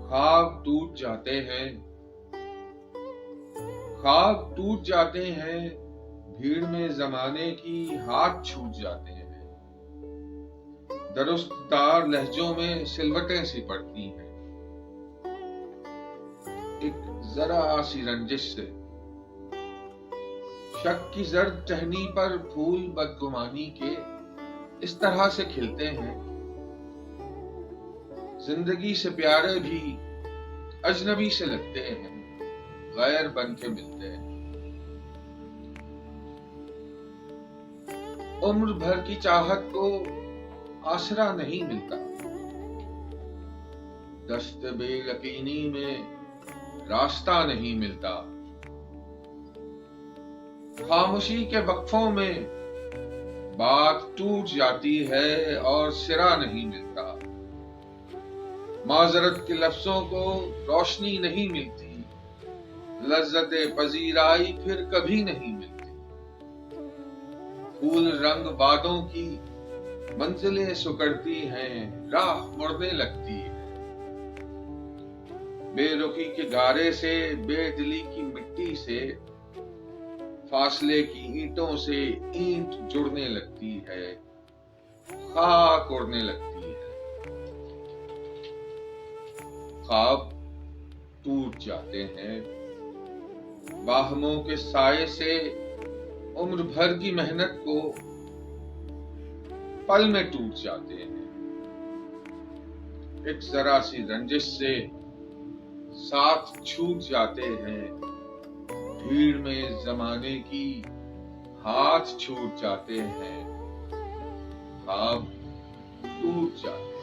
ख्वाब टूट जाते हैं, ख्वाब टूट जाते हैं, भीड़ में जमाने की हाथ छूट जाते हैं। दरुस्तदार लहजों में सिलवटें सी पड़ती हैं, एक जरा सी रंजिश से। शक की जर्द टहनी पर फूल बदगुमानी के इस तरह से खिलते हैं। जिंदगी से प्यारे भी अजनबी से लगते हैं, गैर बन के मिलते हैं। उम्र भर की चाहत को आसरा नहीं मिलता, दस्त बेयकीनी में रास्ता नहीं मिलता। खामोशी के वक्फों में बात टूट जाती है और सिरा नहीं मिलता। माजरत के लफ्जों को रोशनी नहीं मिलती, लज्जत पजीराई फिर कभी नहीं मिलती। फूल रंग बादों की मंजिलें सुकड़ती हैं, राह मुड़ने लगती है। बेरुखी के गारे से, बेदिली की मिट्टी से, फासले की ईंटों से ईंट जुड़ने लगती है, खाक उड़ने लगती है। ख्वाब टूट जाते हैं, बाहमों के साए से उम्र भर की मेहनत को पल में टूट जाते हैं। एक जरा सी रंजिश से साथ छूट जाते हैं, भीड़ में जमाने की हाथ छूट जाते हैं, ख्वाब टूट जाते हैं।